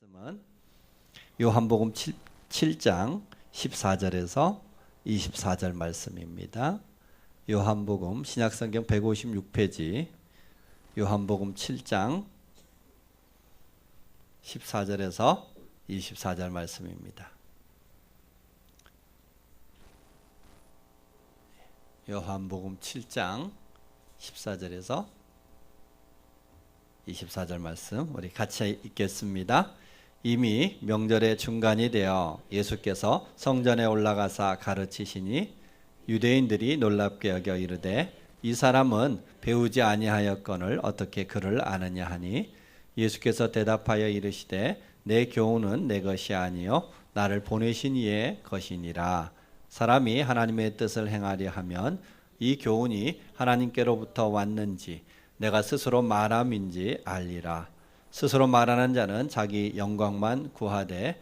말씀은 요한복음 7장 14절에서 24절 말씀입니다. 요한복음 신약성경 156페이지 요한복음 7장 14절에서 24절 말씀입니다. 요한복음 7장 14절에서 24절 말씀 우리 같이 읽겠습니다. 이미 명절의 중간이 되어 예수께서 성전에 올라가사 가르치시니 유대인들이 놀랍게 여겨 이르되 이 사람은 배우지 아니하였거늘 어떻게 그를 아느냐 하니 예수께서 대답하여 이르시되 내 교훈은 내 것이 아니요 나를 보내신 이의 것이니라. 사람이 하나님의 뜻을 행하려 하면 이 교훈이 하나님께로부터 왔는지 내가 스스로 말함인지 알리라. 스스로 말하는 자는 자기 영광만 구하되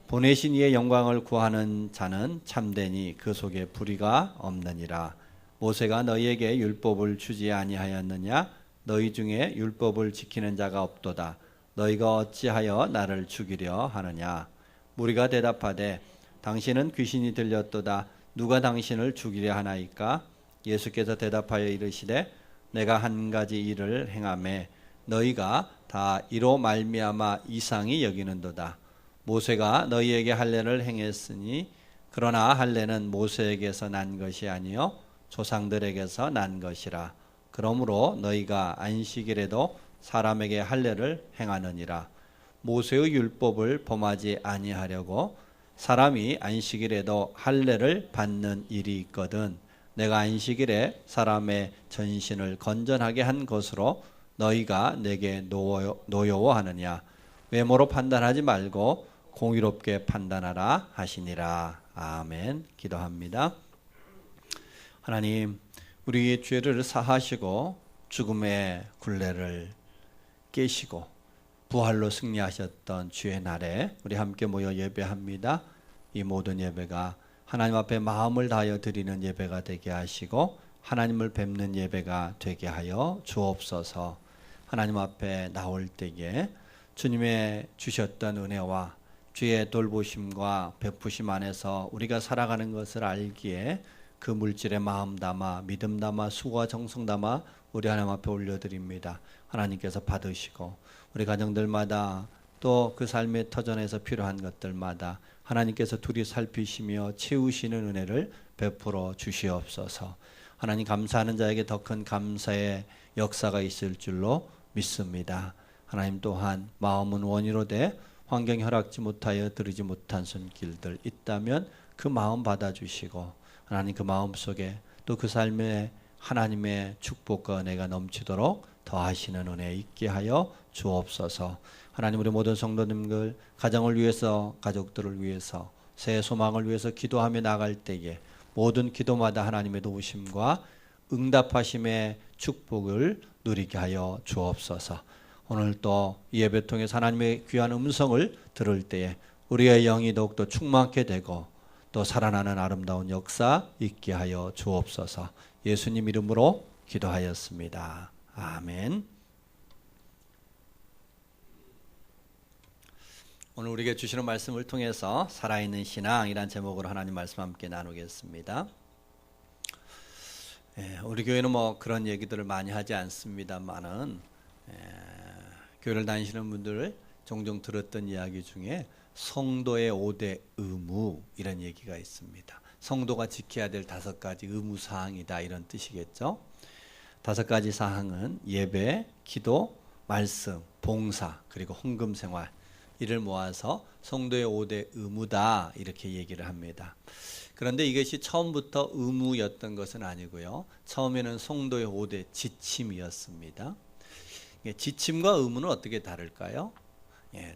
보내신 이의 영광을 구하는 자는 참되니 그 속에 불의가 없느니라. 모세가 너희에게 율법을 주지 아니하였느냐? 너희 중에 율법을 지키는 자가 없도다. 너희가 어찌하여 나를 죽이려 하느냐? 무리가 대답하되 당신은 귀신이 들렸도다. 누가 당신을 죽이려 하나이까? 예수께서 대답하여 이르시되 내가 한 가지 일을 행하매 너희가 다 이로 말미암아 이상히 여기는도다. 모세가 너희에게 할례를 행했으니 그러나 할례는 모세에게서 난 것이 아니요 조상들에게서 난 것이라. 그러므로 너희가 안식일에도 사람에게 할례를 행하느니라. 모세의 율법을 범하지 아니하려고 사람이 안식일에도 할례를 받는 일이 있거든. 내가 안식일에 사람의 전신을 건전하게 한 것으로 너희가 내게 노여워하느냐? 외모로 판단하지 말고 공의롭게 판단하라 하시니라. 아멘. 기도합니다. 하나님, 우리의 죄를 사하시고 죽음의 굴레를 깨시고 부활로 승리하셨던 주의 날에 우리 함께 모여 예배합니다. 이 모든 예배가 하나님 앞에 마음을 다하여 드리는 예배가 되게 하시고 하나님을 뵙는 예배가 되게 하여 주옵소서. 하나님 앞에 나올 때에 주님의 주셨던 은혜와 주의 돌보심과 베푸심 안에서 우리가 살아가는 것을 알기에 그 물질에 마음 담아 믿음 담아 수고와 정성 담아 우리 하나님 앞에 올려드립니다. 하나님께서 받으시고 우리 가정들마다 또 그 삶의 터전에서 필요한 것들마다 하나님께서 둘이 살피시며 채우시는 은혜를 베풀어 주시옵소서. 하나님, 감사하는 자에게 더 큰 감사의 역사가 있을 줄로 믿습니다. 하나님, 또한 마음은 원이로되 환경이 허락지 못하여 들이지 못한 손길들 있다면 그 마음 받아주시고 하나님, 그 마음 속에 또 그 삶에 하나님의 축복과 은혜가 넘치도록 더하시는 은혜 있게 하여 주옵소서. 하나님, 우리 모든 성도님들 가정을 위해서, 가족들을 위해서, 새 소망을 위해서 기도하며 나갈 때에 모든 기도마다 하나님의 도우심과 응답하심의 축복을 누리게 하여 주옵소서. 오늘 또 이 예배 통해서 하나님의 귀한 음성을 들을 때에 우리의 영이 더욱더 충만케 되고 또 살아나는 아름다운 역사 있게 하여 주옵소서. 예수님 이름으로 기도하였습니다. 아멘. 오늘 우리에게 주시는 말씀을 통해서 살아있는 신앙이란 제목으로 하나님 말씀 함께 나누겠습니다. 우리 교회는 뭐 그런 얘기들을 많이 하지 않습니다만은 교회를 다니시는 분들 종종 들었던 이야기 중에 성도의 5대 의무 이런 얘기가 있습니다. 성도가 지켜야 될 5가지 의무사항이다 이런 뜻이겠죠. 5가지 사항은 예배, 기도, 말씀, 봉사 그리고 헌금생활 이를 모아서 성도의 5대 의무다 이렇게 얘기를 합니다. 그런데 이것이 처음부터 의무였던 것은 아니고요. 처음에는 성도의 5대 지침이었습니다. 지침과 의무는 어떻게 다를까요?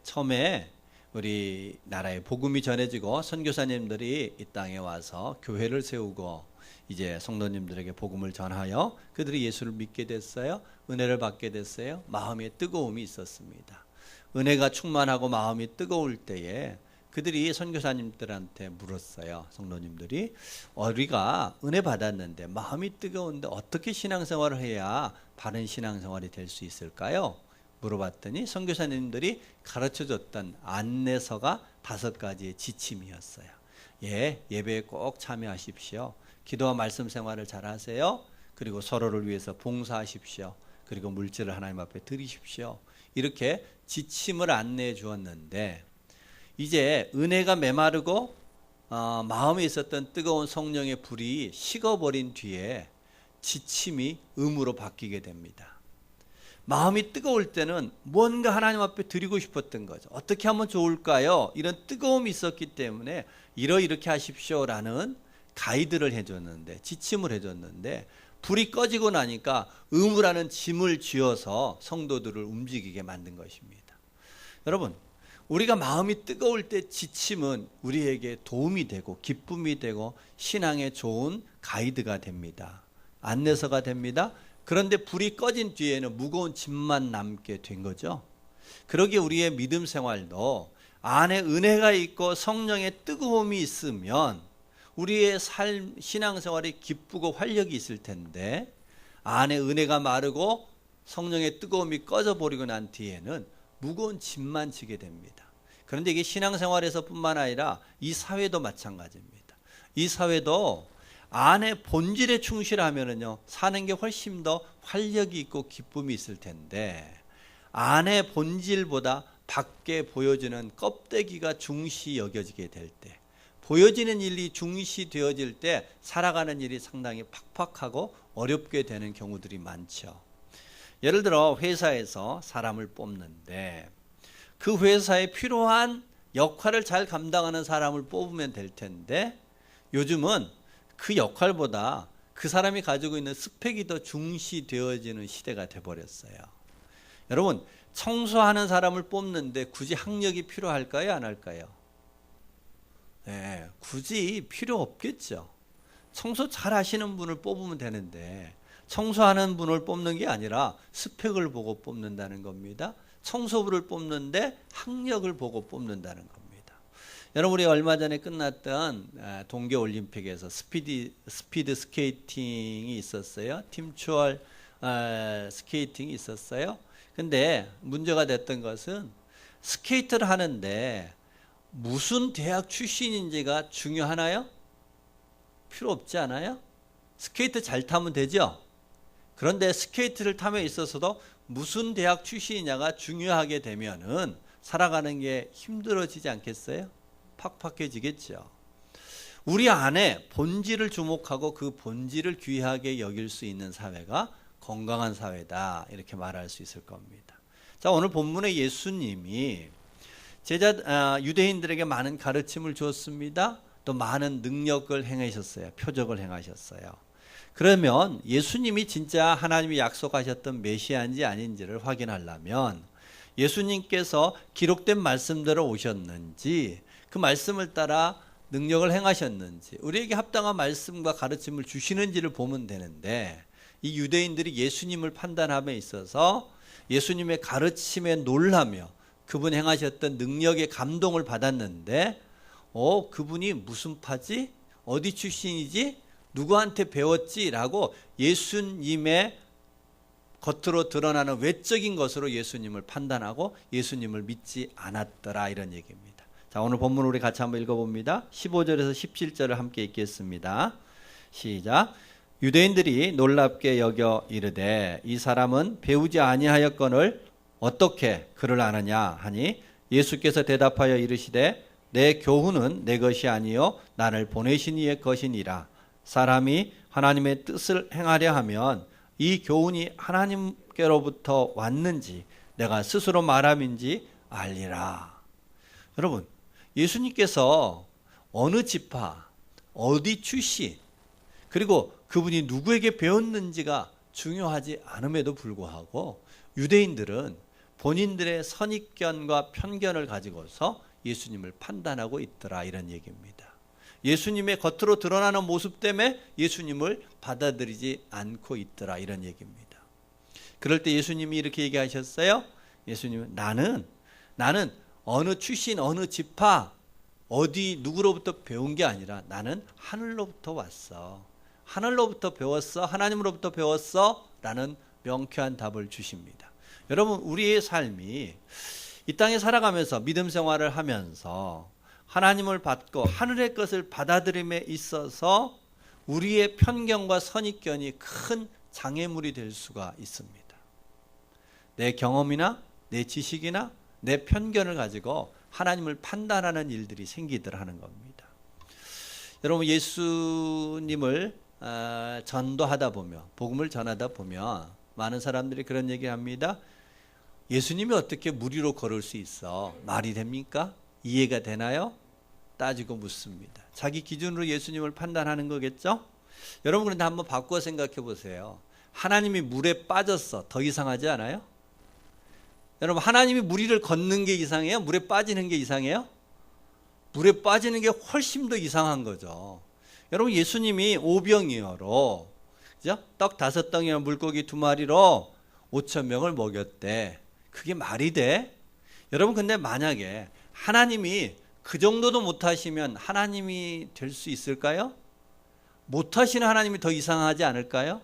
처음에 우리나라에 복음이 전해지고 선교사님들이 이 땅에 와서 교회를 세우고 이제 성도님들에게 복음을 전하여 그들이 예수를 믿게 됐어요. 은혜를 받게 됐어요. 마음에 뜨거움이 있었습니다. 은혜가 충만하고 마음이 뜨거울 때에 그들이 선교사님들한테 물었어요. 성도님들이 우리가 은혜 받았는데 마음이 뜨거운데 어떻게 신앙생활을 해야 바른 신앙생활이 될 수 있을까요? 물어봤더니 선교사님들이 가르쳐줬던 안내서가 5가지의 지침이었어요. 예배에 꼭 참여하십시오. 기도와 말씀 생활을 잘 하세요. 그리고 서로를 위해서 봉사하십시오. 그리고 물질을 하나님 앞에 드리십시오. 이렇게 지침을 안내해 주었는데, 이제 은혜가 메마르고 마음에 있었던 뜨거운 성령의 불이 식어버린 뒤에 지침이 의무로 바뀌게 됩니다. 마음이 뜨거울 때는 뭔가 하나님 앞에 드리고 싶었던 거죠. 어떻게 하면 좋을까요? 이런 뜨거움이 있었기 때문에 이렇게 하십시오라는 가이드를 해줬는데, 지침을 해줬는데, 불이 꺼지고 나니까 의무라는 짐을 쥐어서 성도들을 움직이게 만든 것입니다. 여러분, 우리가 마음이 뜨거울 때 지침은 우리에게 도움이 되고 기쁨이 되고 신앙에 좋은 가이드가 됩니다. 안내서가 됩니다. 그런데 불이 꺼진 뒤에는 무거운 짐만 남게 된 거죠. 그러기에 우리의 믿음 생활도 안에 은혜가 있고 성령의 뜨거움이 있으면 우리의 신앙생활이 기쁘고 활력이 있을 텐데, 안에 은혜가 마르고 성령의 뜨거움이 꺼져버리고 난 뒤에는 무거운 짐만 지게 됩니다. 그런데 이게 신앙생활에서 뿐만 아니라 이 사회도 마찬가지입니다. 이 사회도 안에 본질에 충실하면은요, 사는 게 훨씬 더 활력이 있고 기쁨이 있을 텐데, 안에 본질보다 밖에 보여지는 껍데기가 중시 여겨지게 될 때, 보여지는 일이 중시되어질 때 살아가는 일이 상당히 팍팍하고 어렵게 되는 경우들이 많죠. 예를 들어 회사에서 사람을 뽑는데 그 회사에 필요한 역할을 잘 감당하는 사람을 뽑으면 될 텐데, 요즘은 그 역할보다 그 사람이 가지고 있는 스펙이 더 중시되어지는 시대가 돼버렸어요. 여러분, 청소하는 사람을 뽑는데 굳이 학력이 필요할까요? 안 할까요? 네, 굳이 필요 없겠죠. 청소 잘 하시는 분을 뽑으면 되는데, 청소하는 분을 뽑는 게 아니라 스펙을 보고 뽑는다는 겁니다. 청소부를 뽑는데 학력을 보고 뽑는다는 겁니다. 여러분, 우리 얼마 전에 끝났던 동계올림픽에서 스피드 스케이팅이 있었어요. 팀추얼 스케이팅이 있었어요. 근데 문제가 됐던 것은 스케이트를 하는데 무슨 대학 출신인지가 중요하나요? 필요 없지 않아요? 스케이트 잘 타면 되죠? 그런데 스케이트를 탐에 있어서도 무슨 대학 출신이냐가 중요하게 되면은 살아가는 게 힘들어지지 않겠어요? 팍팍해지겠죠. 우리 안에 본질을 주목하고 그 본질을 귀하게 여길 수 있는 사회가 건강한 사회다, 이렇게 말할 수 있을 겁니다. 자, 오늘 본문에 예수님이 유대인들에게 많은 가르침을 주었습니다. 또 많은 능력을 행하셨어요. 표적을 행하셨어요. 그러면 예수님이 진짜 하나님이 약속하셨던 메시아인지 아닌지를 확인하려면 예수님께서 기록된 말씀대로 오셨는지, 그 말씀을 따라 능력을 행하셨는지, 우리에게 합당한 말씀과 가르침을 주시는지를 보면 되는데, 이 유대인들이 예수님을 판단함에 있어서 예수님의 가르침에 놀라며 그분 행하셨던 능력의 감동을 받았는데, 그분이 무슨 파지? 어디 출신이지? 누구한테 배웠지? 라고 예수님의 겉으로 드러나는 외적인 것으로 예수님을 판단하고 예수님을 믿지 않았더라, 이런 얘기입니다. 자, 오늘 본문 우리 같이 한번 읽어봅니다. 15절에서 17절을 함께 읽겠습니다. 시작. 유대인들이 놀랍게 여겨 이르되 이 사람은 배우지 아니하였거늘 어떻게 그를 아느냐 하니, 예수께서 대답하여 이르시되 내 교훈은 내 것이 아니요 나를 보내신 이의 것이니라. 사람이 하나님의 뜻을 행하려 하면 이 교훈이 하나님께로부터 왔는지 내가 스스로 말함인지 알리라. 여러분, 예수님께서 어느 지파, 어디 출신, 그리고 그분이 누구에게 배웠는지가 중요하지 않음에도 불구하고 유대인들은 본인들의 선입견과 편견을 가지고서 예수님을 판단하고 있더라, 이런 얘기입니다. 예수님의 겉으로 드러나는 모습 때문에 예수님을 받아들이지 않고 있더라, 이런 얘기입니다. 그럴 때 예수님이 이렇게 얘기하셨어요. 예수님은 나는 어느 출신, 어느 지파, 어디 누구로부터 배운 게 아니라 나는 하늘로부터 왔어. 하늘로부터 배웠어. 하나님으로부터 배웠어. 라는 명쾌한 답을 주십니다. 여러분, 우리의 삶이 이 땅에 살아가면서 믿음 생활을 하면서 하나님을 받고 하늘의 것을 받아들임에 있어서 우리의 편견과 선입견이 큰 장애물이 될 수가 있습니다. 내 경험이나 내 지식이나 내 편견을 가지고 하나님을 판단하는 일들이 생기더라 하는 겁니다. 여러분, 예수님을 전도하다 보면, 복음을 전하다 보면 많은 사람들이 그런 얘기합니다. 예수님이 어떻게 무리로 걸을 수 있어? 말이 됩니까? 이해가 되나요? 따지고 묻습니다. 자기 기준으로 예수님을 판단하는 거겠죠? 여러분, 그런데 한번 바꿔 생각해 보세요. 하나님이 물에 빠졌어. 더 이상하지 않아요? 여러분, 하나님이 무리를 걷는 게 이상해요? 물에 빠지는 게 이상해요? 물에 빠지는 게 훨씬 더 이상한 거죠. 여러분, 예수님이 오병이어로, 그죠? 떡 5덩이와 물고기 2마리로 5,000명을 먹였대. 그게 말이 돼? 여러분, 근데 만약에 하나님이 그 정도도 못하시면 하나님이 될 수 있을까요? 못하시는 하나님이 더 이상하지 않을까요?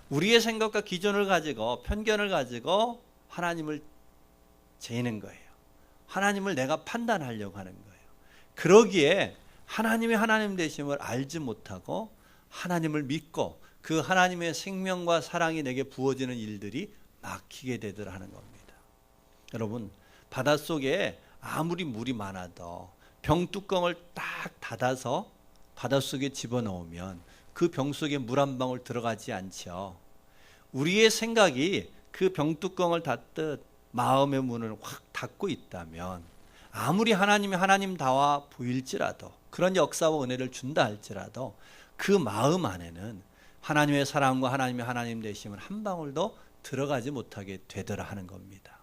우리의 생각과 기준을 가지고, 편견을 가지고 하나님을 재는 거예요. 하나님을 내가 판단하려고 하는 거예요. 그러기에 하나님의 하나님 되심을 알지 못하고 하나님을 믿고 그 하나님의 생명과 사랑이 내게 부어지는 일들이 막히게 되더라 하는 겁니다. 여러분, 바닷속에 아무리 물이 많아도 병뚜껑을 딱 닫아서 바닷속에 집어넣으면 그 병 속에 물 한 방울 들어가지 않죠. 우리의 생각이 그 병뚜껑을 닫듯 마음의 문을 확 닫고 있다면 아무리 하나님이 하나님다워 보일지라도, 그런 역사와 은혜를 준다 할지라도 그 마음 안에는 하나님의 사랑과 하나님의 하나님 되심은 한 방울도 들어가지 못하게 되더라 하는 겁니다.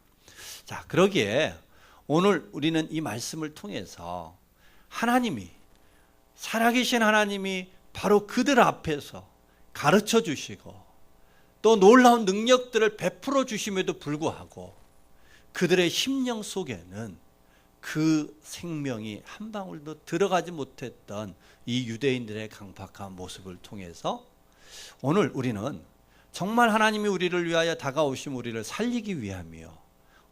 자, 그러기에 오늘 우리는 이 말씀을 통해서 하나님이, 살아계신 하나님이 바로 그들 앞에서 가르쳐 주시고 또 놀라운 능력들을 베풀어 주심에도 불구하고 그들의 심령 속에는 그 생명이 한 방울도 들어가지 못했던 이 유대인들의 강팍한 모습을 통해서 오늘 우리는 정말 하나님이 우리를 위하여 다가오신 우리를 살리기 위함이요,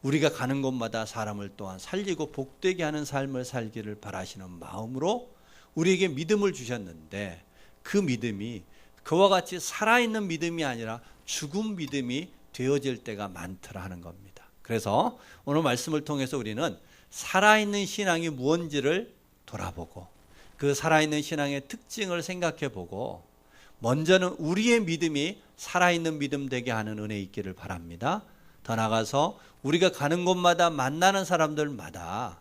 우리가 가는 곳마다 사람을 또한 살리고 복되게 하는 삶을 살기를 바라시는 마음으로 우리에게 믿음을 주셨는데, 그 믿음이 그와 같이 살아있는 믿음이 아니라 죽은 믿음이 되어질 때가 많더라 하는 겁니다. 그래서 오늘 말씀을 통해서 우리는 살아있는 신앙이 무엇인지를 돌아보고 그 살아있는 신앙의 특징을 생각해 보고, 먼저는 우리의 믿음이 살아있는 믿음 되게 하는 은혜 있기를 바랍니다. 더 나아가서 우리가 가는 곳마다 만나는 사람들마다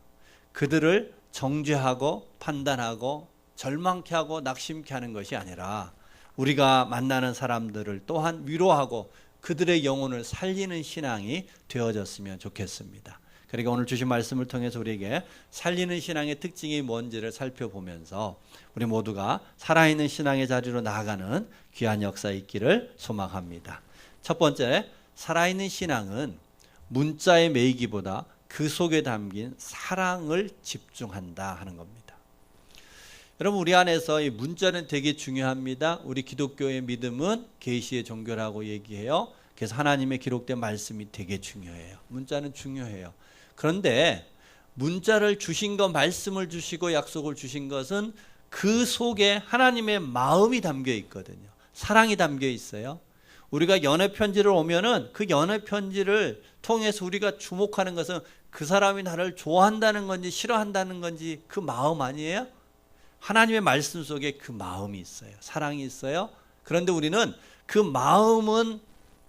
그들을 정죄하고 판단하고 절망케 하고 낙심케 하는 것이 아니라 우리가 만나는 사람들을 또한 위로하고 그들의 영혼을 살리는 신앙이 되어졌으면 좋겠습니다. 그러니까 오늘 주신 말씀을 통해서 우리에게 살리는 신앙의 특징이 뭔지를 살펴보면서 우리 모두가 살아있는 신앙의 자리로 나아가는 귀한 역사 있기를 소망합니다. 첫 번째, 살아있는 신앙은 문자에 매이기보다 그 속에 담긴 사랑을 집중한다 하는 겁니다. 여러분, 우리 안에서 이 문자는 되게 중요합니다. 우리 기독교의 믿음은 계시의 종교라고 얘기해요. 그래서 하나님의 기록된 말씀이 되게 중요해요. 문자는 중요해요. 그런데 문자를 주신 것, 말씀을 주시고 약속을 주신 것은 그 속에 하나님의 마음이 담겨 있거든요. 사랑이 담겨 있어요. 우리가 연애 편지를 오면은 그 연애 편지를 통해서 우리가 주목하는 것은 그 사람이 나를 좋아한다는 건지 싫어한다는 건지 그 마음 아니에요? 하나님의 말씀 속에 그 마음이 있어요. 사랑이 있어요. 그런데 우리는 그 마음은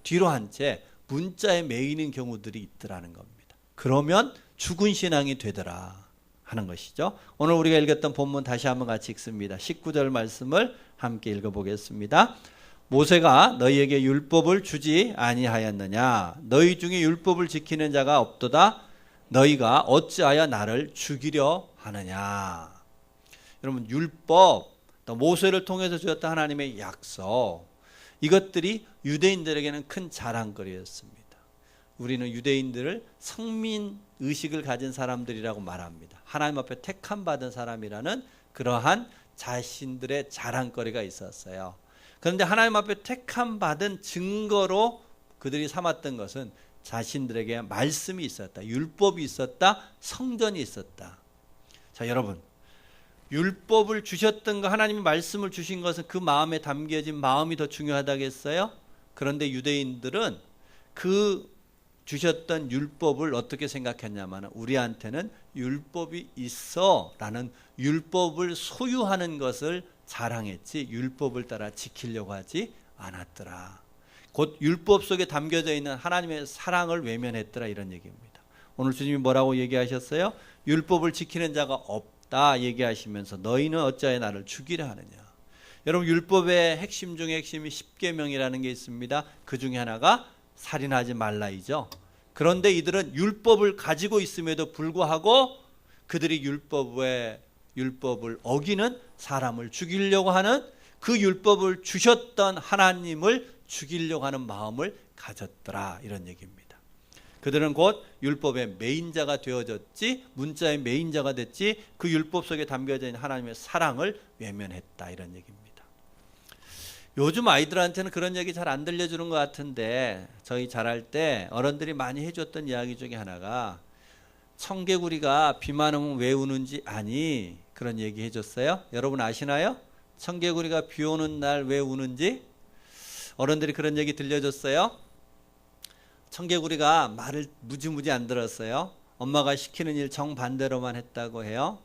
뒤로 한 채 문자에 매이는 경우들이 있더라는 겁니다. 그러면 죽은 신앙이 되더라 하는 것이죠. 오늘 우리가 읽었던 본문 다시 한번 같이 읽습니다. 19절 말씀을 함께 읽어보겠습니다. 모세가 너희에게 율법을 주지 아니하였느냐? 너희 중에 율법을 지키는 자가 없도다. 너희가 어찌하여 나를 죽이려 하느냐? 여러분, 율법, 또 모세를 통해서 주었던 하나님의 약속, 이것들이 유대인들에게는 큰 자랑거리였습니다. 우리는 유대인들을 성민 의식을 가진 사람들이라고 말합니다. 하나님 앞에 택함 받은 사람이라는 그러한 자신들의 자랑거리가 있었어요. 그런데 하나님 앞에 택함 받은 증거로 그들이 삼았던 것은 자신들에게 말씀이 있었다. 율법이 있었다. 성전이 있었다. 자, 여러분, 율법을 주셨던 거, 하나님이 말씀을 주신 것은 그 마음에 담겨진 마음이 더 중요하다겠어요? 그런데 유대인들은 그 주셨던 율법을 어떻게 생각했냐면, 우리한테는 율법이 있어 라는 율법을 소유하는 것을 자랑했지 율법을 따라 지키려고 하지 않았더라. 곧 율법 속에 담겨져 있는 하나님의 사랑을 외면했더라, 이런 얘기입니다. 오늘 주님이 뭐라고 얘기하셨어요? 율법을 지키는 자가 없다 얘기하시면서 너희는 어찌하여 나를 죽이려 하느냐. 여러분, 율법의 핵심 중에 핵심이 십계명이라는 게 있습니다. 그 중에 하나가 살인하지 말라이죠. 그런데 이들은 율법을 가지고 있음에도 불구하고 그들이 율법을 어기는 사람을 죽이려고 하는, 그 율법을 주셨던 하나님을 죽이려고 하는 마음을 가졌더라, 이런 얘기입니다. 그들은 곧 율법의 매인자가 되어졌지, 문자의 매인자가 됐지, 그 율법 속에 담겨져 있는 하나님의 사랑을 외면했다, 이런 얘기입니다. 요즘 아이들한테는 그런 얘기 잘 안 들려주는 것 같은데, 저희 자랄 때 어른들이 많이 해줬던 이야기 중에 하나가, 청개구리가 비만 오면 왜 우는지 아니? 그런 얘기 해줬어요. 여러분 아시나요? 청개구리가 비 오는 날 왜 우는지? 어른들이 그런 얘기 들려줬어요. 청개구리가 말을 무지무지 안 들었어요. 엄마가 시키는 일 정반대로만 했다고 해요.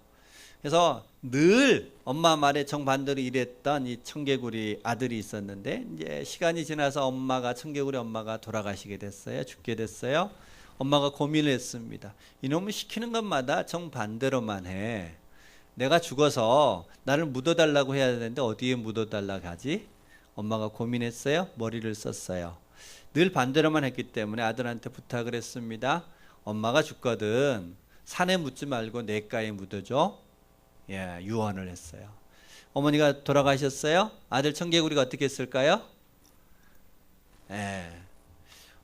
그래서 늘 엄마 말에 정반대로 일했던 이 청개구리 아들이 있었는데, 이제 시간이 지나서 청개구리 엄마가 돌아가시게 됐어요. 죽게 됐어요. 엄마가 고민을 했습니다. 이놈은 시키는 것마다 정반대로만 해. 내가 죽어서 나를 묻어달라고 해야 되는데 어디에 묻어달라고 하지? 엄마가 고민했어요. 머리를 썼어요. 늘 반대로만 했기 때문에 아들한테 부탁을 했습니다. 엄마가 죽거든 산에 묻지 말고 냇가에 묻어줘. 예, 유언을 했어요. 어머니가 돌아가셨어요. 아들 청개구리가 어떻게 했을까요? 예,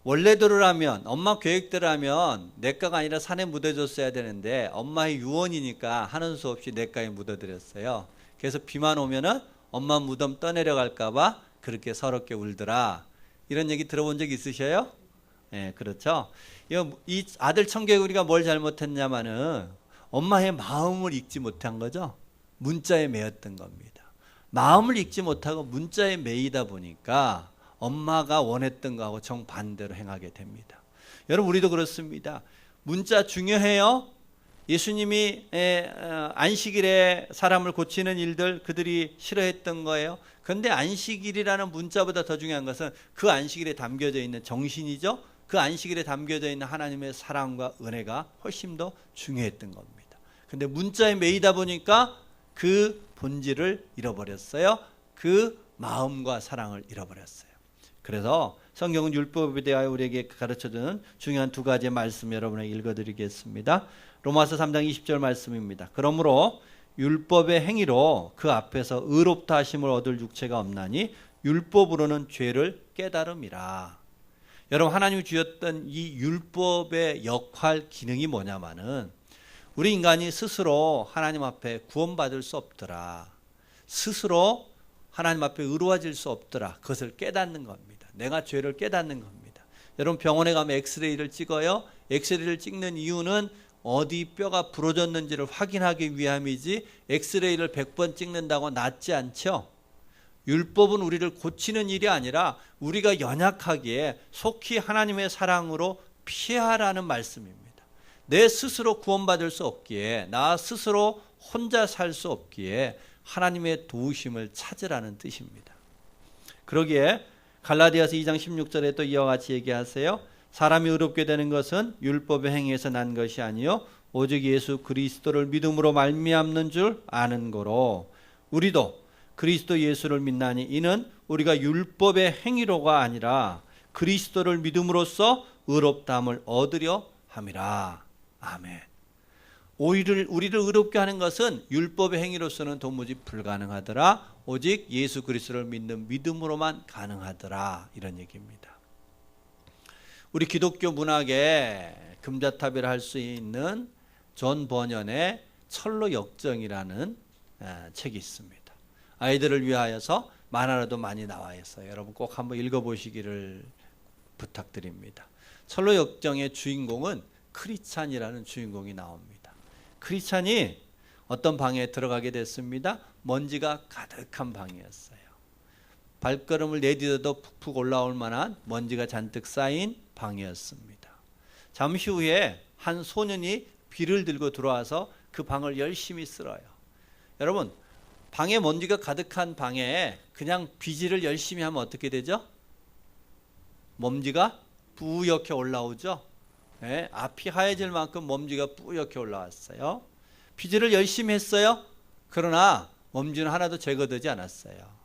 원래대로라면, 엄마 계획대로라면 냇가가 아니라 산에 묻어줬어야 되는데 엄마의 유언이니까 하는 수 없이 냇가에 묻어드렸어요. 그래서 비만 오면은 엄마 무덤 떠내려갈까봐 그렇게 서럽게 울더라. 이런 얘기 들어본 적 있으셔요? 예, 그렇죠. 이 아들 청개구리가 뭘 잘못했냐면은 엄마의 마음을 읽지 못한 거죠. 문자에 매였던 겁니다. 마음을 읽지 못하고 문자에 매이다 보니까 엄마가 원했던 거하고 정반대로 행하게 됩니다. 여러분, 우리도 그렇습니다. 문자 중요해요. 예수님이 안식일에 사람을 고치는 일들, 그들이 싫어했던 거예요. 그런데 안식일이라는 문자보다 더 중요한 것은 그 안식일에 담겨져 있는 정신이죠. 그 안식일에 담겨져 있는 하나님의 사랑과 은혜가 훨씬 더 중요했던 겁니다. 근데 문자에 매이다 보니까 그 본질을 잃어버렸어요. 그 마음과 사랑을 잃어버렸어요. 그래서 성경은 율법에 대하여 우리에게 가르쳐주는 중요한 두 가지의 말씀 여러분에게 읽어드리겠습니다. 로마서 3장 20절 말씀입니다. 그러므로 율법의 행위로 그 앞에서 의롭다 하심을 얻을 육체가 없나니 율법으로는 죄를 깨달음이라. 여러분, 하나님이 주셨던 이 율법의 역할, 기능이 뭐냐면은 우리 인간이 스스로 하나님 앞에 구원받을 수 없더라. 스스로 하나님 앞에 의로워질 수 없더라. 그것을 깨닫는 겁니다. 내가 죄를 깨닫는 겁니다. 여러분, 병원에 가면 엑스레이를 찍어요. 엑스레이를 찍는 이유는 어디 뼈가 부러졌는지를 확인하기 위함이지 엑스레이를 100번 찍는다고 낫지 않죠. 율법은 우리를 고치는 일이 아니라 우리가 연약하기에 속히 하나님의 사랑으로 피하라는 말씀입니다. 내 스스로 구원받을 수 없기에, 나 스스로 혼자 살 수 없기에 하나님의 도우심을 찾으라는 뜻입니다. 그러기에 갈라디아서 2장 16절에 또 이와 같이 얘기하세요. 사람이 의롭게 되는 것은 율법의 행위에서 난 것이 아니요 오직 예수 그리스도를 믿음으로 말미암는 줄 아는 거로 우리도 그리스도 예수를 믿나니 이는 우리가 율법의 행위로가 아니라 그리스도를 믿음으로써 의롭다함을 얻으려 함이라. 아멘. 우리를 의롭게 하는 것은 율법의 행위로서는 도무지 불가능하더라. 오직 예수 그리스도를 믿는 믿음으로만 가능하더라. 이런 얘기입니다. 우리 기독교 문학에 금자탑이라 할 수 있는 존 버년의 철로 역정이라는 책이 있습니다. 아이들을 위하여서 만화로도 많이 나와 있어요. 여러분 꼭 한번 읽어보시기를 부탁드립니다. 철로 역정의 주인공은 크리스찬이라는 주인공이 나옵니다. 크리스찬이 어떤 방에 들어가게 됐습니다. 먼지가 가득한 방이었어요. 발걸음을 내디뎌도 푹푹 올라올 만한 먼지가 잔뜩 쌓인 방이었습니다. 잠시 후에 한 소년이 비를 들고 들어와서 그 방을 열심히 쓸어요. 여러분, 방에 먼지가 가득한 방에 그냥 비질을 열심히 하면 어떻게 되죠? 먼지가 뿌옇게 올라오죠. 네, 앞이 하얘질 만큼 먼지가 뿌옇게 올라왔어요. 비질을 열심히 했어요. 그러나 먼지는 하나도 제거되지 않았어요.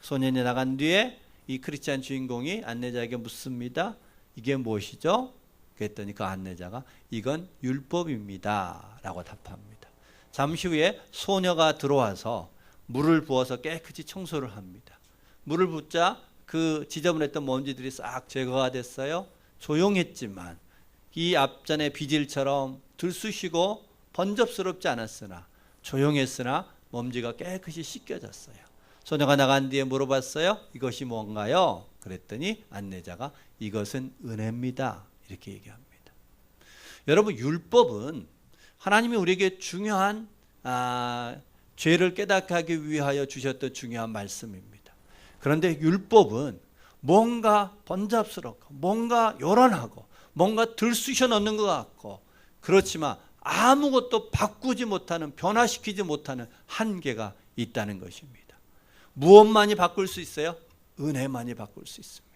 소년이 나간 뒤에 이 크리스찬 주인공이 안내자에게 묻습니다. 이게 무엇이죠? 그랬더니 그 안내자가 이건 율법입니다 라고 답합니다. 잠시 후에 소녀가 들어와서 물을 부어서 깨끗이 청소를 합니다. 물을 붓자 그 지저분했던 먼지들이 싹 제거가 됐어요. 조용했지만 이 앞전의 비질처럼 들쑤시고 번잡스럽지 않았으나 조용했으나 먼지가 깨끗이 씻겨졌어요. 소녀가 나간 뒤에 물어봤어요. 이것이 뭔가요? 그랬더니 안내자가 이것은 은혜입니다. 이렇게 얘기합니다. 여러분, 율법은 하나님이 우리에게 중요한 죄를 깨닫게 하기 위하여 주셨던 중요한 말씀입니다. 그런데 율법은 뭔가 번잡스럽고 뭔가 요란하고 뭔가 들쑤셔 넣는 것 같고 그렇지만 아무것도 바꾸지 못하는, 변화시키지 못하는 한계가 있다는 것입니다. 무엇만이 바꿀 수 있어요? 은혜만이 바꿀 수 있습니다.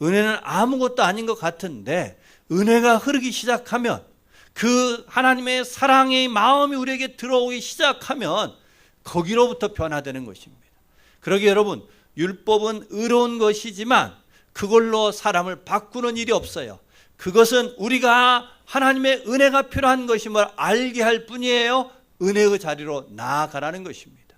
은혜는 아무것도 아닌 것 같은데 은혜가 흐르기 시작하면, 그 하나님의 사랑의 마음이 우리에게 들어오기 시작하면 거기로부터 변화되는 것입니다. 그러기에 여러분, 율법은 의로운 것이지만 그걸로 사람을 바꾸는 일이 없어요. 그것은 우리가 하나님의 은혜가 필요한 것임을 알게 할 뿐이에요. 은혜의 자리로 나아가라는 것입니다.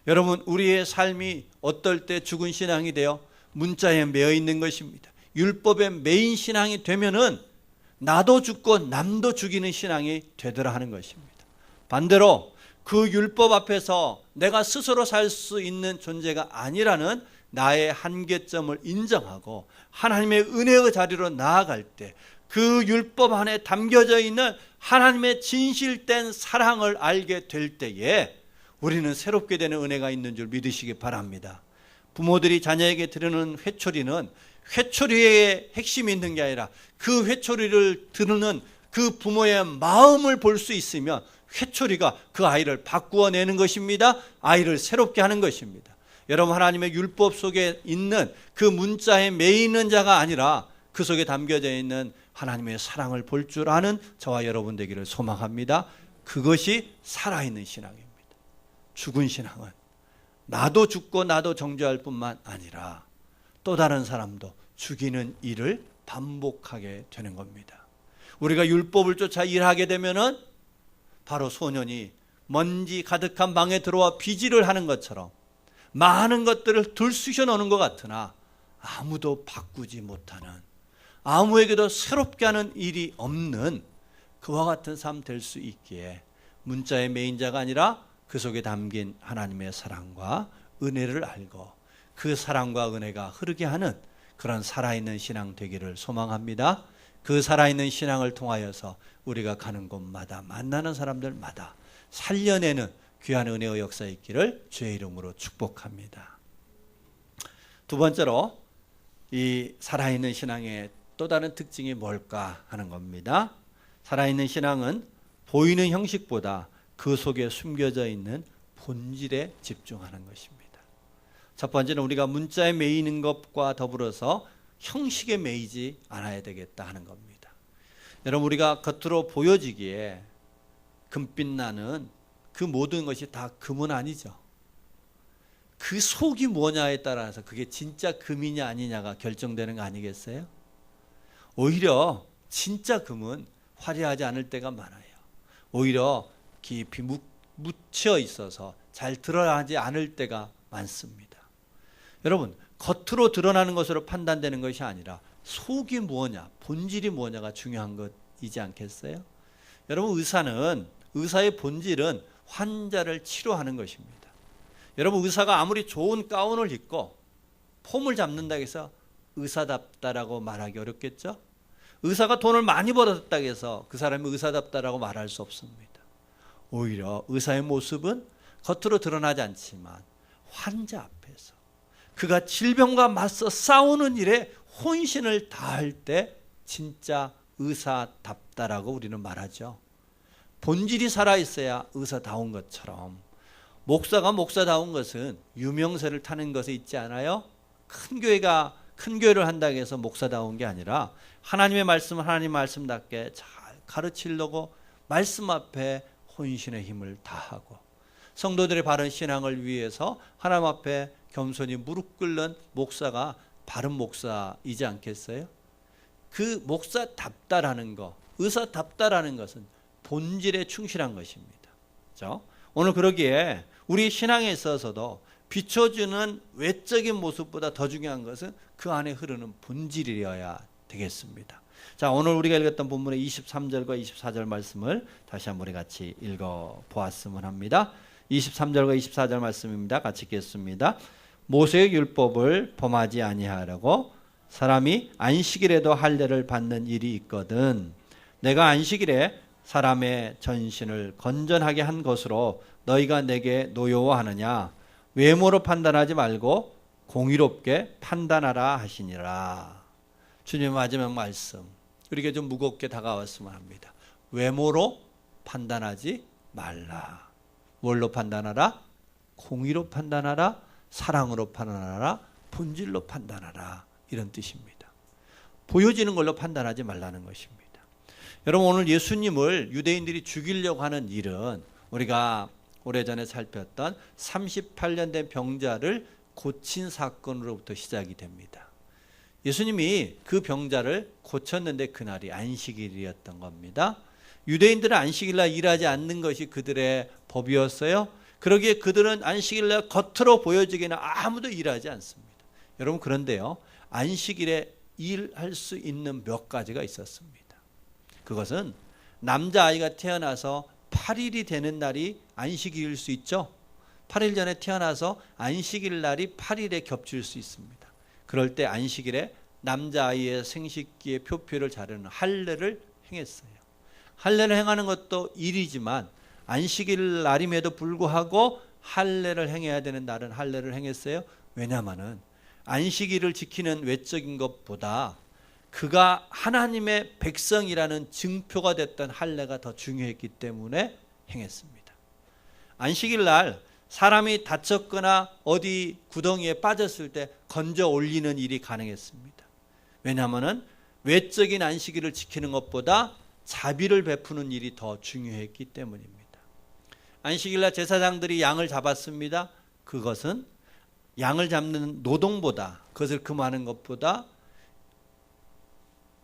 여러분, 우리의 삶이 어떨 때 죽은 신앙이 되어 문자에 매여 있는 것입니다. 율법에 매인 신앙이 되면은 나도 죽고 남도 죽이는 신앙이 되더라 하는 것입니다. 반대로 그 율법 앞에서 내가 스스로 살 수 있는 존재가 아니라는 나의 한계점을 인정하고 하나님의 은혜의 자리로 나아갈 때 그 율법 안에 담겨져 있는 하나님의 진실된 사랑을 알게 될 때에 우리는 새롭게 되는 은혜가 있는 줄 믿으시기 바랍니다. 부모들이 자녀에게 드리는 회초리는 회초리의 핵심이 있는 게 아니라 그 회초리를 드는 그 부모의 마음을 볼 수 있으면 회초리가 그 아이를 바꾸어내는 것입니다. 아이를 새롭게 하는 것입니다. 여러분, 하나님의 율법 속에 있는 그 문자에 매이는 자가 아니라 그 속에 담겨져 있는 하나님의 사랑을 볼 줄 아는 저와 여러분 되기를 소망합니다. 그것이 살아있는 신앙입니다. 죽은 신앙은 나도 죽고 나도 정죄할 뿐만 아니라 또 다른 사람도 죽이는 일을 반복하게 되는 겁니다. 우리가 율법을 쫓아 일하게 되면은 바로 소년이 먼지 가득한 방에 들어와 비질을 하는 것처럼 많은 것들을 들쑤셔 놓는 것 같으나 아무도 바꾸지 못하는, 아무에게도 새롭게 하는 일이 없는 그와 같은 삶 될 수 있기에 문자의 매인 자가 아니라 그 속에 담긴 하나님의 사랑과 은혜를 알고 그 사랑과 은혜가 흐르게 하는 그런 살아있는 신앙 되기를 소망합니다. 그 살아있는 신앙을 통하여서 우리가 가는 곳마다 만나는 사람들마다 살려내는 귀한 은혜의 역사 있기를 주의 이름으로 축복합니다. 두 번째로 이 살아있는 신앙의 또 다른 특징이 뭘까 하는 겁니다. 살아있는 신앙은 보이는 형식보다 그 속에 숨겨져 있는 본질에 집중하는 것입니다. 첫 번째는 우리가 문자에 매이는 것과 더불어서 형식에 매이지 않아야 되겠다 하는 겁니다. 여러분, 우리가 겉으로 보여지기에 금빛 나는 그 모든 것이 다 금은 아니죠. 그 속이 뭐냐에 따라서 그게 진짜 금이냐 아니냐가 결정되는 거 아니겠어요? 오히려 진짜 금은 화려하지 않을 때가 많아요. 오히려 깊이 묻혀 있어서 잘 드러나지 않을 때가 많습니다. 여러분, 겉으로 드러나는 것으로 판단되는 것이 아니라 속이 뭐냐, 본질이 뭐냐가 중요한 것이지 않겠어요? 여러분, 의사의 본질은 환자를 치료하는 것입니다. 여러분, 의사가 아무리 좋은 가운을 입고 폼을 잡는다고 해서 의사답다라고 말하기 어렵겠죠? 의사가 돈을 많이 벌었다고 해서 그 사람이 의사답다라고 말할 수 없습니다. 오히려 의사의 모습은 겉으로 드러나지 않지만 환자 앞에서 그가 질병과 맞서 싸우는 일에 혼신을 다할 때 진짜 의사답다라고 우리는 말하죠. 본질이 살아있어야 의사다운 것처럼 목사가 목사다운 것은 유명세를 타는 것에 있지 않아요? 큰 교회를 한다고 해서 목사다운 게 아니라 하나님의 말씀을 하나님 말씀답게 잘 가르치려고 말씀 앞에 혼신의 힘을 다하고 성도들의 바른 신앙을 위해서 하나님 앞에 겸손히 무릎 꿇는 목사가 바른 목사이지 않겠어요? 그 목사답다라는 것, 의사답다라는 것은 본질에 충실한 것입니다. 그렇죠? 오늘 그러기에 우리 신앙에 있어서도 비춰주는 외적인 모습보다 더 중요한 것은 그 안에 흐르는 본질이어야 되겠습니다. 자, 오늘 우리가 읽었던 본문의 23절과 24절 말씀을 다시 한번 우리 같이 읽어보았으면 합니다. 23절과 24절 말씀입니다. 같이 읽겠습니다. 모세의 율법을 범하지 아니하려고 사람이 안식일에도 할례를 받는 일이 있거든 내가 안식일에 사람의 전신을 건전하게 한 것으로 너희가 내게 노여워하느냐 외모로 판단하지 말고 공의롭게 판단하라 하시니라. 주님의 마지막 말씀 우리에게 좀 무겁게 다가왔으면 합니다. 외모로 판단하지 말라. 뭘로 판단하라? 공의로 판단하라, 사랑으로 판단하라, 본질로 판단하라, 이런 뜻입니다. 보여지는 걸로 판단하지 말라는 것입니다. 여러분, 오늘 예수님을 유대인들이 죽이려고 하는 일은 우리가 오래전에 살폈던 38년 된 병자를 고친 사건으로부터 시작이 됩니다. 예수님이 그 병자를 고쳤는데 그날이 안식일이었던 겁니다. 유대인들은 안식일날 일하지 않는 것이 그들의 법이었어요. 그러기에 그들은 안식일날 겉으로 보여지기는 아무도 일하지 않습니다. 여러분, 그런데요, 안식일에 일할 수 있는 몇 가지가 있었습니다. 그것은 남자아이가 태어나서 8일이 되는 날이 안식일일 수 있죠. 8일 전에 태어나서 안식일 날이 8일에 겹칠 수 있습니다. 그럴 때 안식일에 남자아이의 생식기의 표표를 자르는 할례를 행했어요. 할례를 행하는 것도 일이지만 안식일 날임에도 불구하고 할례를 행해야 되는 날은 할례를 행했어요. 왜냐하면 안식일을 지키는 외적인 것보다 그가 하나님의 백성이라는 증표가 됐던 할례가 더 중요했기 때문에 행했습니다. 안식일 날 사람이 다쳤거나 어디 구덩이에 빠졌을 때 건져 올리는 일이 가능했습니다. 왜냐하면 외적인 안식일을 지키는 것보다 자비를 베푸는 일이 더 중요했기 때문입니다. 안식일 날 제사장들이 양을 잡았습니다. 그것은 양을 잡는 노동보다, 그것을 금하는 것보다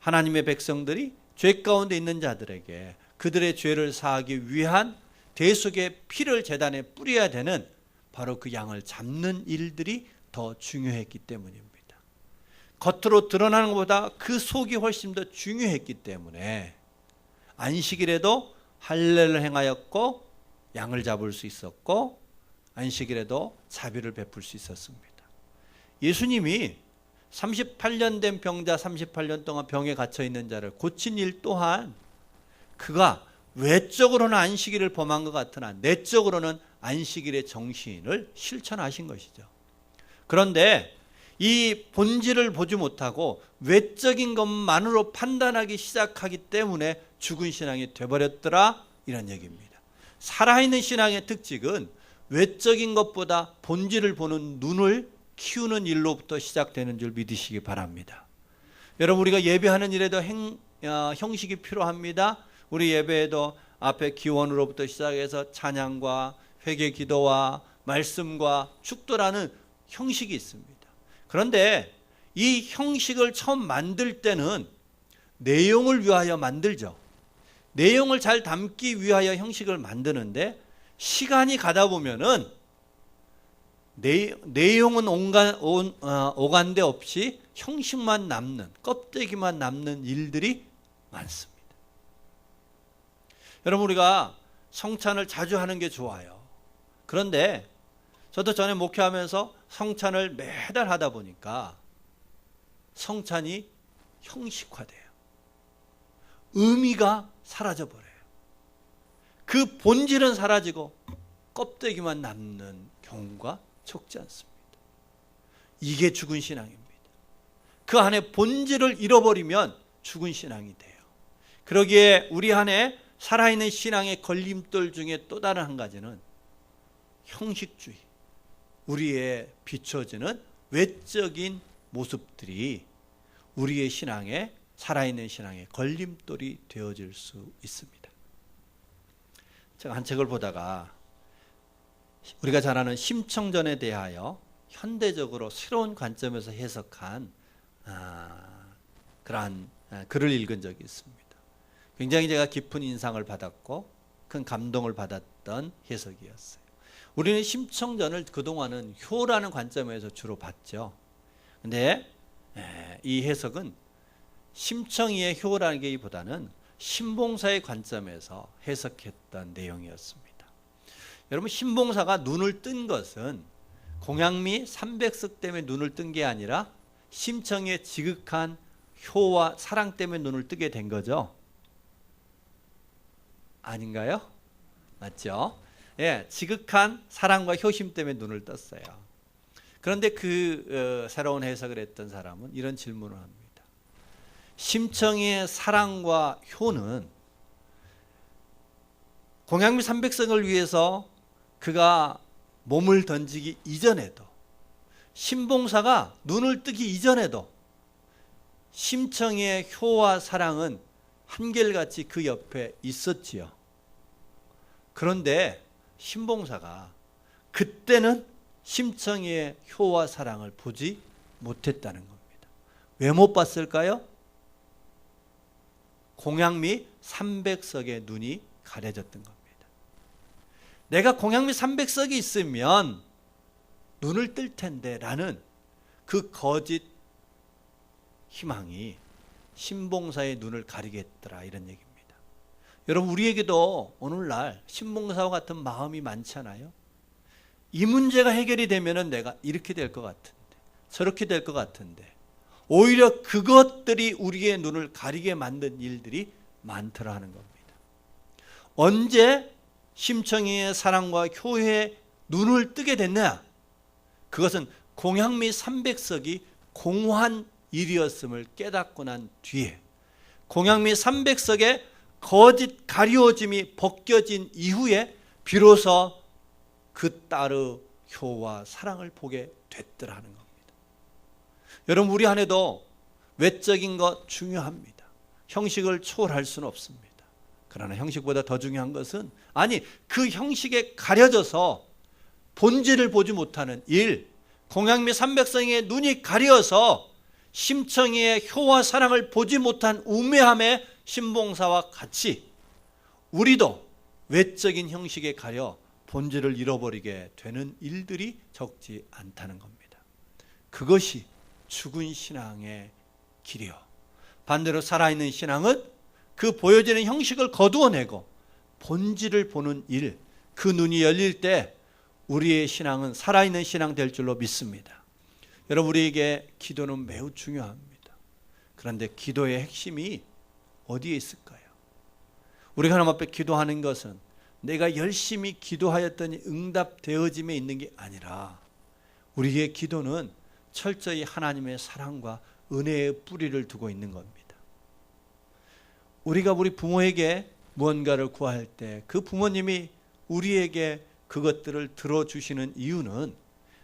하나님의 백성들이 죄 가운데 있는 자들에게 그들의 죄를 사하기 위한 대속의 피를 제단에 뿌려야 되는 바로 그 양을 잡는 일들이 더 중요했기 때문입니다. 겉으로 드러나는 것보다 그 속이 훨씬 더 중요했기 때문에 안식일에도 할례를 행하였고 양을 잡을 수 있었고 안식일에도 자비를 베풀 수 있었습니다. 예수님이 38년 된 병자, 38년 동안 병에 갇혀 있는 자를 고친 일 또한 그가 외적으로는 안식일을 범한 것 같으나 내적으로는 안식일의 정신을 실천하신 것이죠. 그런데 이 본질을 보지 못하고 외적인 것만으로 판단하기 시작하기 때문에 죽은 신앙이 되어버렸더라, 이런 얘기입니다. 살아있는 신앙의 특징은 외적인 것보다 본질을 보는 눈을 키우는 일로부터 시작되는 줄 믿으시기 바랍니다. 여러분, 우리가 예배하는 일에도 형식이 필요합니다. 우리 예배에도 앞에 기원으로부터 시작해서 찬양과 회개 기도와 말씀과 축도라는 형식이 있습니다. 그런데 이 형식을 처음 만들 때는 내용을 위하여 만들죠. 내용을 잘 담기 위하여 형식을 만드는데 시간이 가다 보면은 내용은 오간데 없이 형식만 남는, 껍데기만 남는 일들이 많습니다. 여러분, 우리가 성찬을 자주 하는 게 좋아요. 그런데 저도 전에 목회하면서 성찬을 매달 하다 보니까 성찬이 형식화돼요. 의미가 사라져 버려요. 그 본질은 사라지고 껍데기만 남는 경우가 적지 않습니다. 이게 죽은 신앙입니다. 그 안에 본질을 잃어버리면 죽은 신앙이 돼요. 그러기에 우리 안에 살아있는 신앙의 걸림돌 중에 또 다른 한 가지는 형식주의, 우리의 비춰지는 외적인 모습들이 우리의 신앙에, 살아있는 신앙의 걸림돌이 되어질 수 있습니다. 제가 한 책을 보다가 우리가 잘 아는 심청전에 대하여 현대적으로 새로운 관점에서 해석한 그러한 글을 읽은 적이 있습니다. 굉장히 제가 깊은 인상을 받았고 큰 감동을 받았던 해석이었어요. 우리는 심청전을 그동안은 효라는 관점에서 주로 봤죠. 근데 이 해석은 심청이의 효라는 게보다는 신봉사의 관점에서 해석했던 내용이었습니다. 여러분, 신봉사가 눈을 뜬 것은 공양미 300석 때문에 눈을 뜬 게 아니라 심청의 지극한 효와 사랑 때문에 눈을 뜨게 된 거죠. 아닌가요? 맞죠? 예, 지극한 사랑과 효심 때문에 눈을 떴어요. 그런데 새로운 해석을 했던 사람은 이런 질문을 합니다. 심청의 사랑과 효는 공양미 300석을 위해서 그가 몸을 던지기 이전에도, 신봉사가 눈을 뜨기 이전에도 심청의 효와 사랑은 한결같이 그 옆에 있었지요. 그런데 신봉사가 그때는 심청의 효와 사랑을 보지 못했다는 겁니다. 왜 못 봤을까요? 공양미 300석의 눈이 가려졌던 겁니다. 내가 공양미 300석이 있으면 눈을 뜰 텐데 라는 그 거짓 희망이 신봉사의 눈을 가리게 했더라, 이런 얘기입니다. 여러분, 우리에게도 오늘날 신봉사와 같은 마음이 많잖아요. 이 문제가 해결이 되면은 내가 이렇게 될 것 같은데, 저렇게 될 것 같은데, 오히려 그것들이 우리의 눈을 가리게 만든 일들이 많더라 하는 겁니다. 언제 심청이의 사랑과 효의 눈을 뜨게 됐냐? 그것은 공양미 300석이 공허한 일이었음을 깨닫고 난 뒤에, 공양미 300석의 거짓 가리워짐이 벗겨진 이후에 비로소 그 딸의 효와 사랑을 보게 됐더라는 겁니다. 여러분, 우리 안에도 외적인 것 중요합니다. 형식을 초월할 수는 없습니다. 그러나 형식보다 더 중요한 것은, 그 형식에 가려져서 본질을 보지 못하는 일, 공양미 300석의 눈이 가려서 심청이의 효와 사랑을 보지 못한 우매함의 신봉사와 같이 우리도 외적인 형식에 가려 본질을 잃어버리게 되는 일들이 적지 않다는 겁니다. 그것이 죽은 신앙의 길이요. 반대로 살아있는 신앙은 그 보여지는 형식을 거두어내고 본질을 보는 일, 그 눈이 열릴 때 우리의 신앙은 살아있는 신앙 될 줄로 믿습니다. 여러분, 우리에게 기도는 매우 중요합니다. 그런데 기도의 핵심이 어디에 있을까요? 우리가 하나님 앞에 기도하는 것은 내가 열심히 기도하였더니 응답되어짐에 있는 게 아니라, 우리의 기도는 철저히 하나님의 사랑과 은혜의 뿌리를 두고 있는 겁니다. 우리가 우리 부모에게 무언가를 구할 때 그 부모님이 우리에게 그것들을 들어주시는 이유는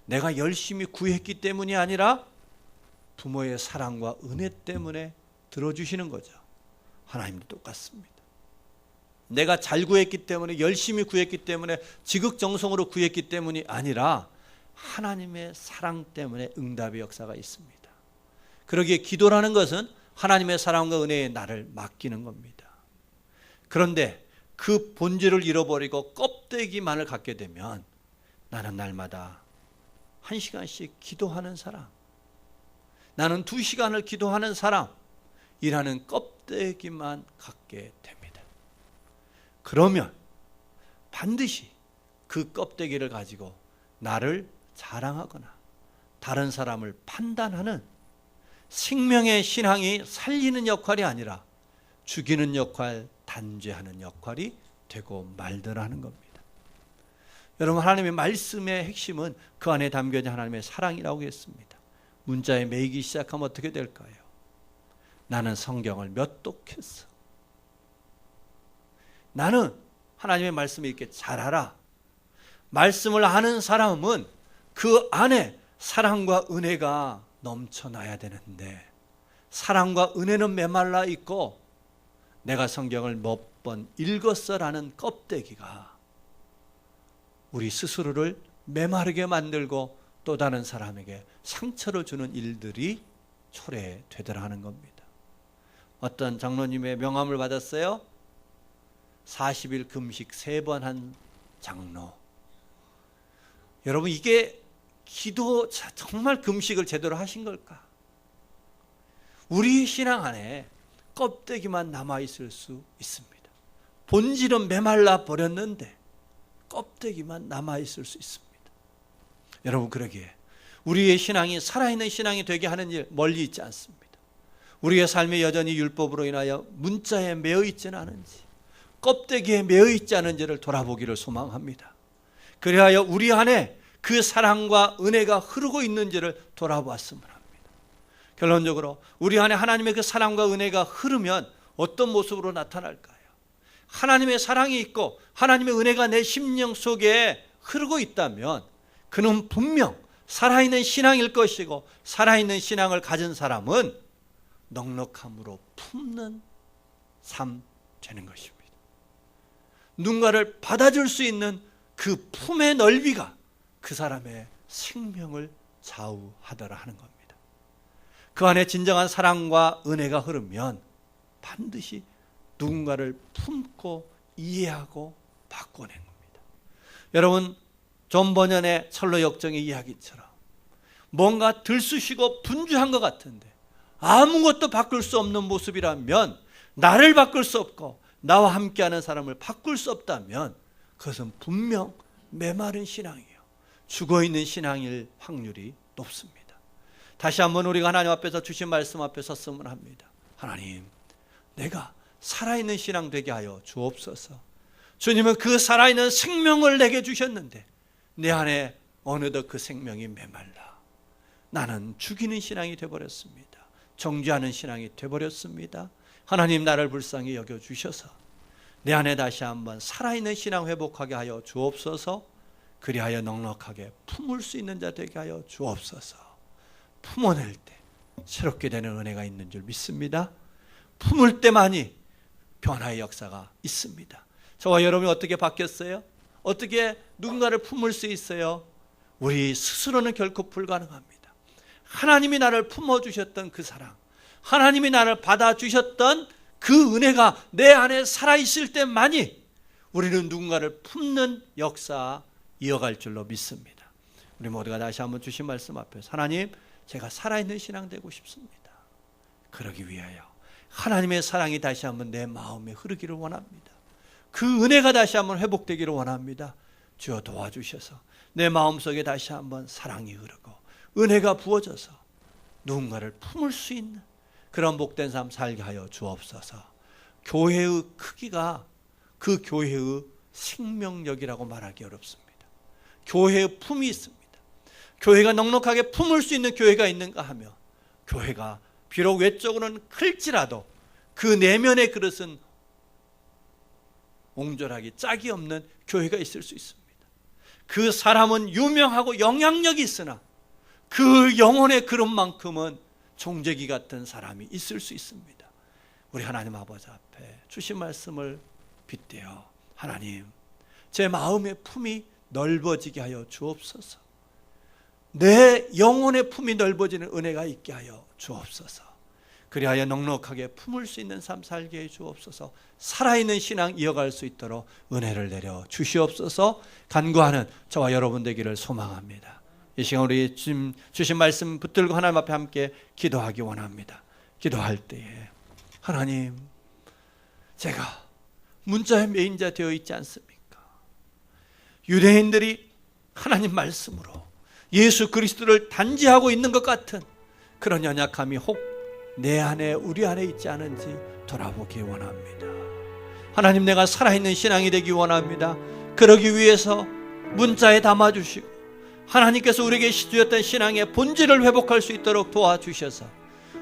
내가 열심히 구했기 때문이 아니라 부모의 사랑과 은혜 때문에 들어주시는 거죠. 하나님도 똑같습니다. 내가 잘 구했기 때문에, 열심히 구했기 때문에, 지극정성으로 구했기 때문이 아니라 하나님의 사랑 때문에 응답의 역사가 있습니다. 그러기에 기도라는 것은 하나님의 사랑과 은혜에 나를 맡기는 겁니다. 그런데 그 본질을 잃어버리고 껍데기만을 갖게 되면 나는 날마다 1시간씩 기도하는 사람, 나는 2시간을 기도하는 사람이라는 껍데기만 갖게 됩니다. 그러면 반드시 그 껍데기를 가지고 나를 자랑하거나 다른 사람을 판단하는 생명의 신앙이 살리는 역할이 아니라 죽이는 역할, 단죄하는 역할이 되고 말더라는 겁니다. 여러분, 하나님의 말씀의 핵심은 그 안에 담겨진 하나님의 사랑이라고 했습니다. 문자에 매이기 시작하면 어떻게 될까요? 나는 성경을 몇 독했어. 나는 하나님의 말씀을 이렇게 잘 알아. 말씀을 아는 사람은 그 안에 사랑과 은혜가 넘쳐나야 되는데, 사랑과 은혜는 메말라 있고 내가 성경을 몇 번 읽었어라는 껍데기가 우리 스스로를 메마르게 만들고 또 다른 사람에게 상처를 주는 일들이 초래되더라는 겁니다. 어떤 장로님의 명함을 받았어요. 40일 금식 3번 한 장로. 여러분, 이게 기도 정말 금식을 제대로 하신 걸까? 우리 신앙 안에 껍데기만 남아있을 수 있습니다. 본질은 메말라 버렸는데 껍데기만 남아있을 수 있습니다. 여러분, 그러기에 우리의 신앙이 살아있는 신앙이 되게 하는 일 멀리 있지 않습니다. 우리의 삶이 여전히 율법으로 인하여 문자에 매여 있지는 않은지, 껍데기에 매여 있지 않은지를 돌아보기를 소망합니다. 그리하여 우리 안에 그 사랑과 은혜가 흐르고 있는지를 돌아보았으면 합니다. 결론적으로 우리 안에 하나님의 그 사랑과 은혜가 흐르면 어떤 모습으로 나타날까요? 하나님의 사랑이 있고 하나님의 은혜가 내 심령 속에 흐르고 있다면 그는 분명 살아있는 신앙일 것이고, 살아있는 신앙을 가진 사람은 넉넉함으로 품는 삶 되는 것입니다. 누군가를 받아줄 수 있는 그 품의 넓이가 그 사람의 생명을 좌우하더라 하는 겁니다. 그 안에 진정한 사랑과 은혜가 흐르면 반드시 누군가를 품고 이해하고 바꿔낸 겁니다. 여러분, 존 버년의 철로 역정의 이야기처럼 뭔가 들쑤시고 분주한 것 같은데 아무것도 바꿀 수 없는 모습이라면, 나를 바꿀 수 없고 나와 함께하는 사람을 바꿀 수 없다면 그것은 분명 메마른 신앙이에요. 죽어있는 신앙일 확률이 높습니다. 다시 한번 우리가 하나님 앞에서 주신 말씀 앞에 섰으면 합니다. 하나님, 내가 살아있는 신앙 되게 하여 주옵소서. 주님은 그 살아있는 생명을 내게 주셨는데 내 안에 어느덧 그 생명이 메말라 나는 죽이는 신앙이 되어버렸습니다. 정죄하는 신앙이 되어버렸습니다. 하나님, 나를 불쌍히 여겨주셔서 내 안에 다시 한번 살아있는 신앙 회복하게 하여 주옵소서. 그리하여 넉넉하게 품을 수 있는 자 되게 하여 주옵소서. 품어낼 때 새롭게 되는 은혜가 있는 줄 믿습니다. 품을 때만이 변화의 역사가 있습니다. 저와 여러분이 어떻게 바뀌었어요? 어떻게 누군가를 품을 수 있어요? 우리 스스로는 결코 불가능합니다. 하나님이 나를 품어주셨던 그 사랑, 하나님이 나를 받아주셨던 그 은혜가 내 안에 살아있을 때만이 우리는 누군가를 품는 역사 이어갈 줄로 믿습니다. 우리 모두가 다시 한번 주신 말씀 앞에서 하나님, 제가 살아있는 신앙 되고 싶습니다. 그러기 위하여 하나님의 사랑이 다시 한번 내 마음에 흐르기를 원합니다. 그 은혜가 다시 한번 회복되기를 원합니다. 주여 도와주셔서 내 마음속에 다시 한번 사랑이 흐르고 은혜가 부어져서 누군가를 품을 수 있는 그런 복된 삶 살게 하여 주옵소서. 교회의 크기가 그 교회의 생명력이라고 말하기 어렵습니다. 교회의 품이 있습니다. 교회가 넉넉하게 품을 수 있는 교회가 있는가 하면, 교회가 비록 외적으로는 클지라도 그 내면의 그릇은 옹졸하기 짝이 없는 교회가 있을 수 있습니다. 그 사람은 유명하고 영향력이 있으나 그 영혼의 그릇만큼은 종재기 같은 사람이 있을 수 있습니다. 우리 하나님 아버지 앞에 주신 말씀을 빗대어 하나님, 제 마음의 품이 넓어지게 하여 주옵소서. 내 영혼의 품이 넓어지는 은혜가 있게 하여 주옵소서. 그리하여 넉넉하게 품을 수 있는 삶 살게 해 주옵소서. 살아있는 신앙 이어갈 수 있도록 은혜를 내려 주시옵소서. 간구하는 저와 여러분 되기를 소망합니다. 이 시간 우리 주신 말씀 붙들고 하나님 앞에 함께 기도하기 원합니다. 기도할 때에 하나님, 제가 문자의 메인자 되어 있지 않습니까? 유대인들이 하나님 말씀으로 예수 그리스도를 단지하고 있는 것 같은 그런 연약함이 혹 내 안에 우리 안에 있지 않은지 돌아보기 원합니다. 하나님, 내가 살아있는 신앙이 되기 원합니다. 그러기 위해서 문자에 담아주시고 하나님께서 우리에게 주셨던 신앙의 본질을 회복할 수 있도록 도와주셔서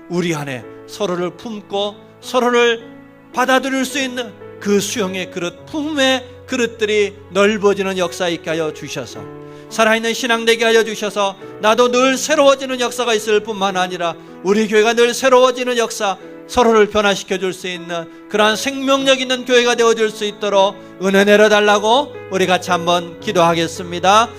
우리 안에 서로를 품고 서로를 받아들일 수 있는 그 수용의 그릇, 품의 그릇들이 넓어지는 역사 있게 하여 주셔서 살아있는 신앙 되게 하여 주셔서 나도 늘 새로워지는 역사가 있을 뿐만 아니라 우리 교회가 늘 새로워지는 역사, 서로를 변화시켜 줄 수 있는 그러한 생명력 있는 교회가 되어줄 수 있도록 은혜 내려달라고 우리 같이 한번 기도하겠습니다.